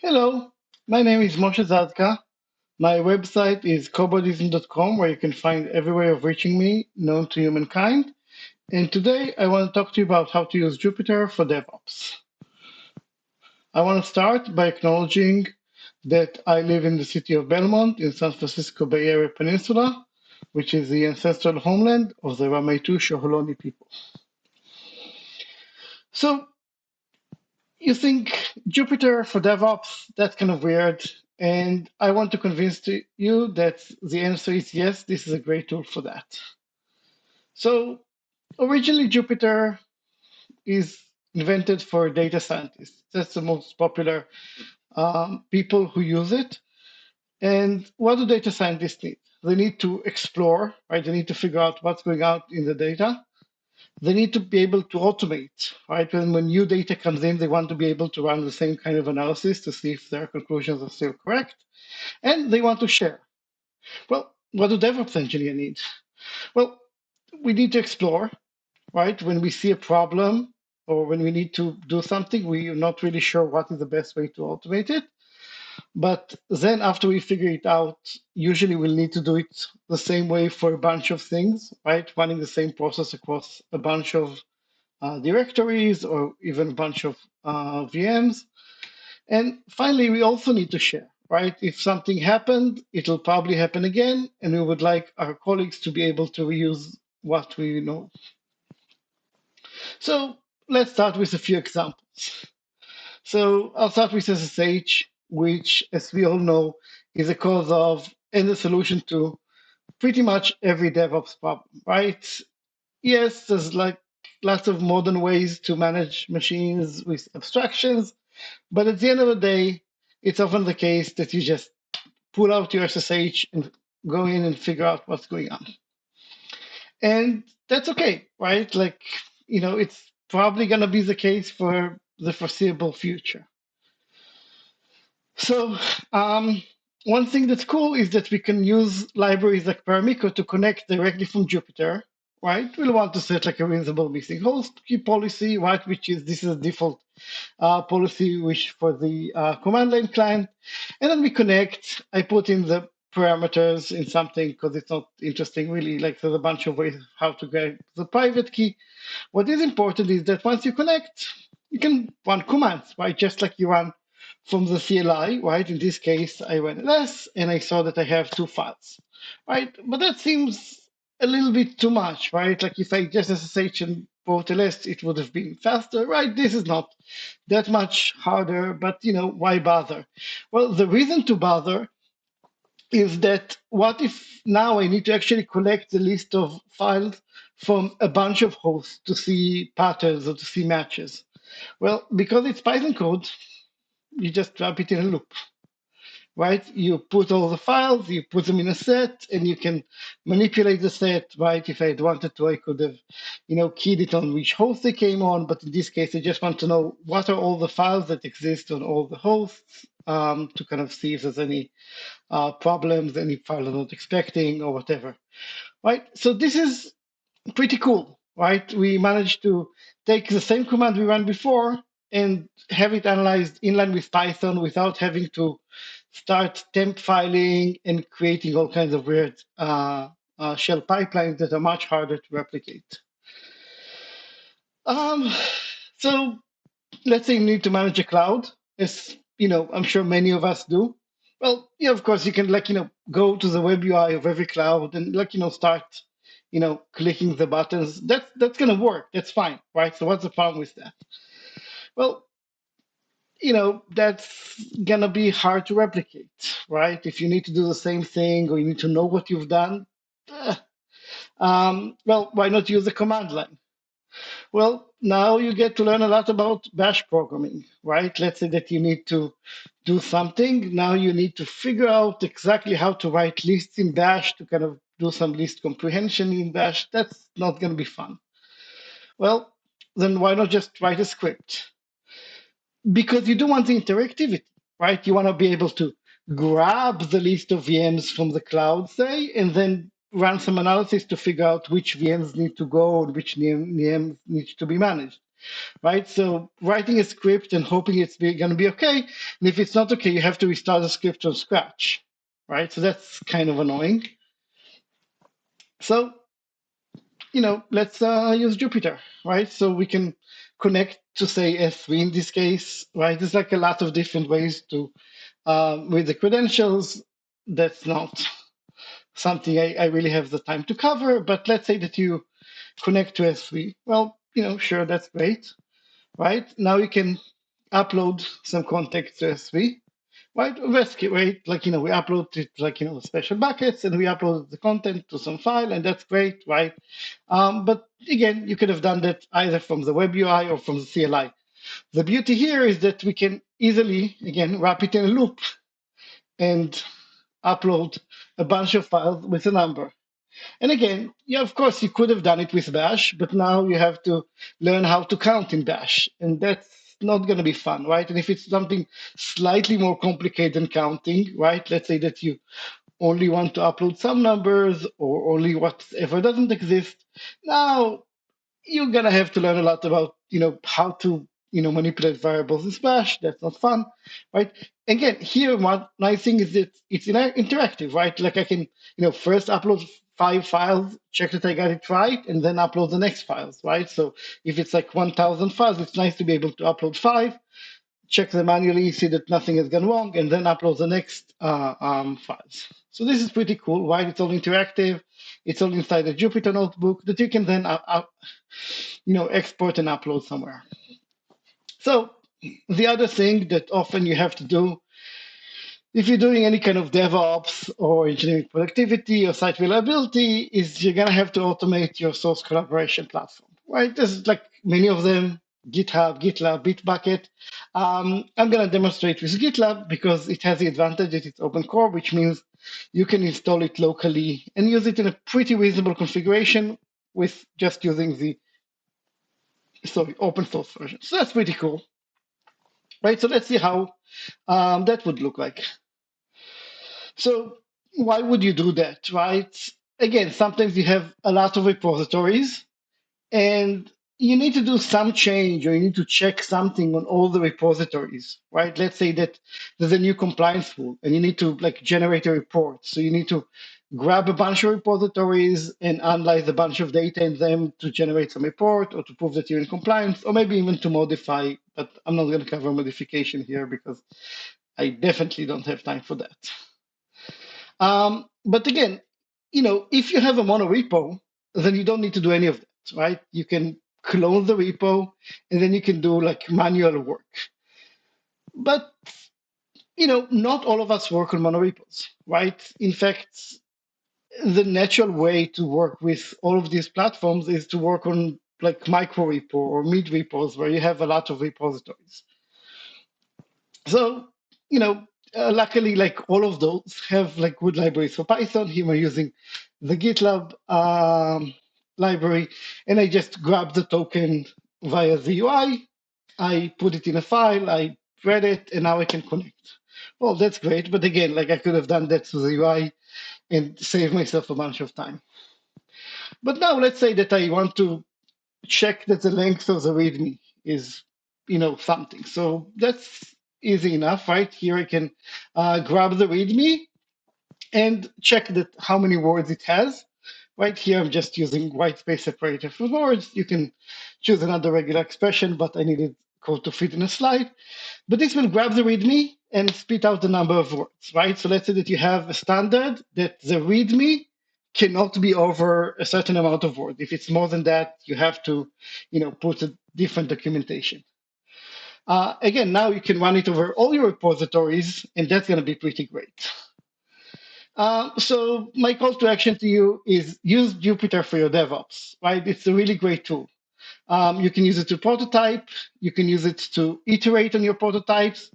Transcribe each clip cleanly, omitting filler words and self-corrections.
Hello, my name is Moshe Zadka. My website is cobordism.com, where you can find every way of reaching me known to humankind. And today I want to talk to you about how to use Jupyter for DevOps. I want to start by acknowledging that I live in the city of Belmont in San Francisco Bay Area Peninsula, which is the ancestral homeland of the Ramaytu Shoholoni people. So you think Jupyter for DevOps, that's kind of weird. And I want to convince you that the answer is yes, this is a great tool for that. So originally, Jupyter is invented for data scientists. That's the most popular people who use it. And what do data scientists need? They need to explore, right? They need to figure out what's going on in the data. They need to be able to automate, right? When new data comes in, they want to be able to run the same kind of analysis to see if their conclusions are still correct. And they want to share. Well, what do DevOps engineers need? Well, we need to explore, right? When we see a problem or when we need to do something, we are not really sure what is the best way to automate it. But then after we figure it out, usually we'll need to do it the same way for a bunch of things, right? Running the same process across a bunch of directories or even a bunch of VMs. And finally, we also need to share, right? If something happened, it'll probably happen again, and we would like our colleagues to be able to reuse what we know. So let's start with a few examples. So I'll start with SSH, which, as we all know, is a cause of and a solution to pretty much every DevOps problem, right? Yes, there's like lots of modern ways to manage machines with abstractions, but at the end of the day, it's often the case that you just pull out your SSH and go in and figure out what's going on. And that's okay, right? Like, it's probably going to be the case for the foreseeable future. So, one thing that's cool is that we can use libraries like Paramiko to connect directly from Jupyter, right? We'll want to set like a reasonable missing host key policy, right? This is a default policy which for the command line client. And then we connect. I put in the parameters in something because it's not interesting really. Like there's a bunch of ways how to get the private key. What is important is that once you connect, you can run commands, right? Just like you run from the CLI, right? In this case, I ran ls and I saw that I have two files, right? But that seems a little bit too much, right? Like if I just SSH and wrote ls, it would have been faster, right? This is not that much harder, but why bother? Well, the reason to bother is that what if now I need to actually collect the list of files from a bunch of hosts to see patterns or to see matches? Well, because it's Python code, you just drop it in a loop, right? You put all the files, you put them in a set, and you can manipulate the set, right? If I had wanted to, I could have, keyed it on which host they came on. But in this case, I just want to know what are all the files that exist on all the hosts to kind of see if there's any problems, any file I'm not expecting or whatever, right? So this is pretty cool, right? We managed to take the same command we ran before and have it analyzed inline with Python without having to start temp filing and creating all kinds of weird shell pipelines that are much harder to replicate. So let's say you need to manage a cloud, as I'm sure many of us do. Well, of course, you can go to the web UI of every cloud and start clicking the buttons. That's gonna work. That's fine, right? So what's the problem with that? Well, that's gonna be hard to replicate, right? If you need to do the same thing or you need to know what you've done, well, why not use the command line? Well, now you get to learn a lot about Bash programming, right? Let's say that you need to do something. Now you need to figure out exactly how to write lists in Bash to kind of do some list comprehension in Bash. That's not going to be fun. Well, then why not just write a script? Because you do want the interactivity, right? You want to be able to grab the list of VMs from the cloud, say, and then run some analysis to figure out which VMs need to go and which VMs need to be managed. right? So writing a script and hoping it's going to be okay. And if it's not okay, you have to restart the script from scratch, right? So that's kind of annoying. So, let's use Jupyter, right? So we can connect to say S3 in this case, right? There's like a lot of different ways to, with the credentials. That's not something I really have the time to cover, but let's say that you connect to S3. Well, sure, that's great, right? Now you can upload some context to S3, right? Rescue, right? Like, we upload it like, special buckets and we upload the content to some file, and that's great, right? But again, you could have done that either from the web UI or from the CLI. The beauty here is that we can easily, again, wrap it in a loop and upload a bunch of files with a number. And again, yeah, of course, you could have done it with Bash, but now you have to learn how to count in Bash, and that's not going to be fun, right? And if it's something slightly more complicated than counting, right? Let's say that you only want to upload some numbers or only whatever doesn't exist. Now you're gonna have to learn a lot about how to manipulate variables in Bash. That's not fun, right? Again, here one nice thing is that it's interactive, right? Like I can first upload 5 files, check that I got it right, and then upload the next files, right? So if it's like 1,000 files, it's nice to be able to upload 5, check them manually, see that nothing has gone wrong, and then upload the next files. So this is pretty cool, right? It's all interactive. It's all inside a Jupyter notebook that you can then export and upload somewhere. So the other thing that often you have to do if you're doing any kind of DevOps or engineering productivity or site reliability is you're going to have to automate your source collaboration platform, right? There's like many of them, GitHub, GitLab, Bitbucket. I'm going to demonstrate with GitLab because it has the advantage that it's open core, which means you can install it locally and use it in a pretty reasonable configuration with just using the open source version. So that's pretty cool, right? So let's see how that would look like. So why would you do that, right? Again, sometimes you have a lot of repositories and you need to do some change or you need to check something on all the repositories, right? Let's say that there's a new compliance rule and you need to generate a report. So you need to grab a bunch of repositories and analyze a bunch of data in them to generate some report or to prove that you're in compliance or maybe even to modify, but I'm not going to cover modification here because I definitely don't have time for that. But again, if you have a monorepo, then you don't need to do any of that, right? You can clone the repo and then you can do manual work. But, not all of us work on monorepos, right? In fact, the natural way to work with all of these platforms is to work on micro repo or mid repos where you have a lot of repositories. So, luckily, all of those have good libraries for Python. Here we're using the GitLab library, and I just grab the token via the UI. I put it in a file, I read it, and now I can connect. Well, that's great, but again, I could have done that through the UI and save myself a bunch of time. But now let's say that I want to check that the length of the README is, something. So that's easy enough, right? Here I can grab the README and check that how many words it has. Right here, I'm just using white space separator for words. You can choose another regular expression, but I needed code to fit in a slide. But this will grab the README and spit out the number of words, right? So let's say that you have a standard that the README cannot be over a certain amount of words. If it's more than that, you have to, put a different documentation. Again, now you can run it over all your repositories, and that's going to be pretty great. So my call to action to you is use Jupyter for your DevOps, right? It's a really great tool. You can use it to prototype. You can use it to iterate on your prototypes.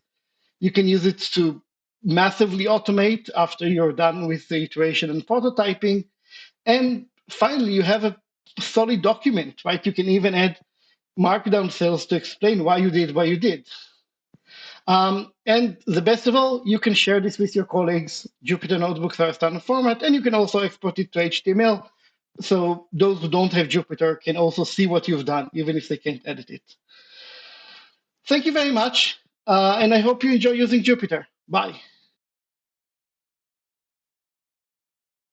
You can use it to massively automate after you're done with the iteration and prototyping. And finally, you have a solid document, right? You can even add markdown cells to explain why you did what you did. And the best of all, you can share this with your colleagues. Jupyter notebooks are a standard format, and you can also export it to HTML So those who don't have Jupyter can also see what you've done, even if they can't edit it. Thank you very much, and I hope you enjoy using Jupyter. Bye.